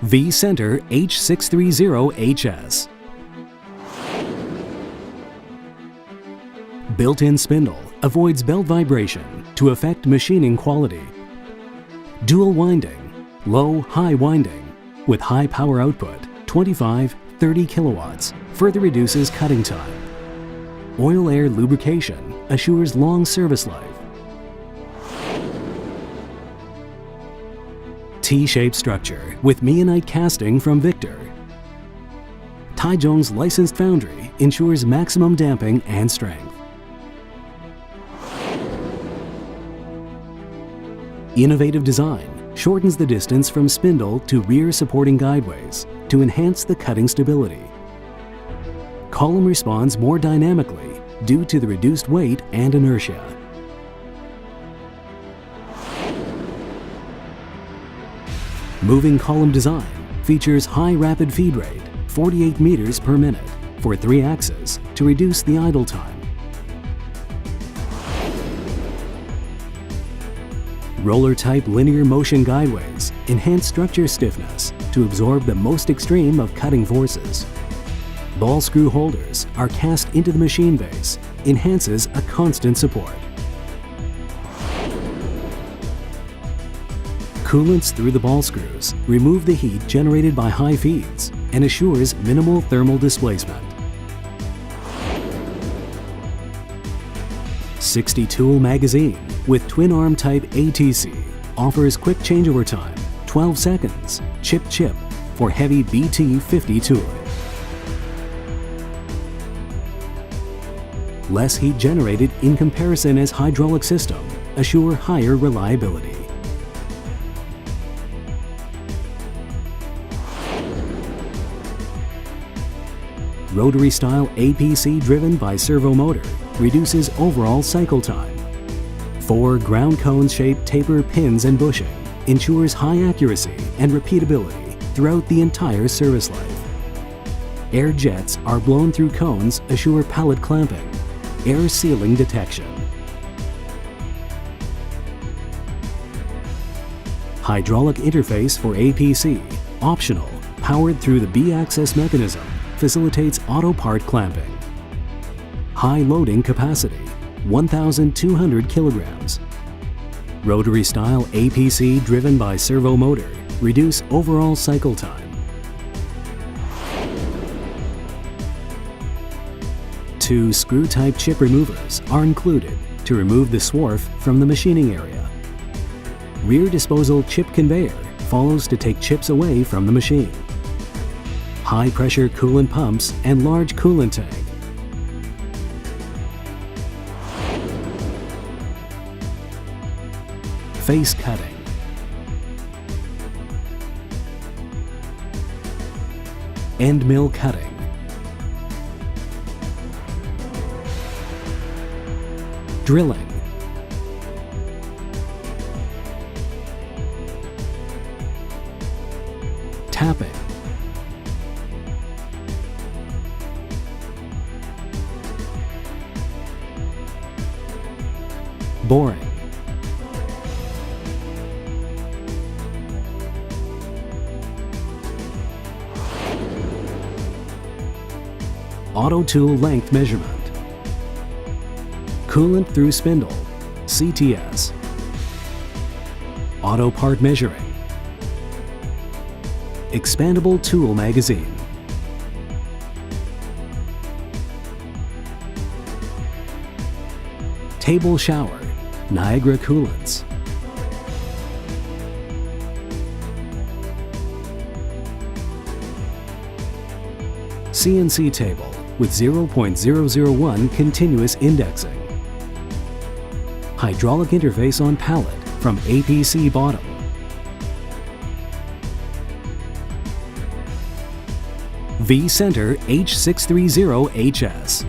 Vcenter H630HS. Built-in spindle avoids belt vibration to affect machining quality. Dual winding, low-high winding with high power output, 25-30 kilowatts, further reduces cutting time. Oil-air lubrication assures long service life. T-shaped structure with meionite casting from Victor. Taizhong's licensed foundry ensures maximum damping and strength. Innovative design shortens the distance from spindle to rear supporting guideways to enhance the cutting stability. Column responds more dynamically due to the reduced weight and inertia. Moving column design features high rapid feed rate, 48 meters per minute, for 3 axes to reduce the idle time. Roller-type linear motion guideways enhance structure stiffness to absorb the most extreme of cutting forces. Ball screw holders are cast into the machine base, enhances a constant support. Coolants through the ball screws remove the heat generated by high feeds and assures minimal thermal displacement. 60-tool magazine with twin-arm type ATC offers quick changeover time, 12 seconds, chip-chip, for heavy BT50 tooling. Less heat generated in comparison as hydraulic system assure higher reliability. Rotary style APC driven by servo motor reduces overall cycle time. 4 ground cone shaped taper pins and bushing ensures high accuracy and repeatability throughout the entire service life. Air jets are blown through cones assure pallet clamping, air sealing detection. Hydraulic interface for APC, optional, powered through the B-axis mechanism, facilitates auto part clamping. High loading capacity, 1,200 kilograms. Rotary style APC driven by servo motor reduce overall cycle time. 2 screw-type chip removers are included to remove the swarf from the machining area. Rear disposal chip conveyor follows to take chips away from the machine. High-pressure coolant pumps and large coolant tank. Face cutting. End mill cutting. Drilling. Tapping. Boring. Auto tool length measurement. Coolant through spindle, CTS. Auto part measuring. Expandable tool magazine. Table shower, Niagara coolants. CNC table with 0.001 continuous indexing. Hydraulic interface on pallet from APC bottom. Vcenter H630HS.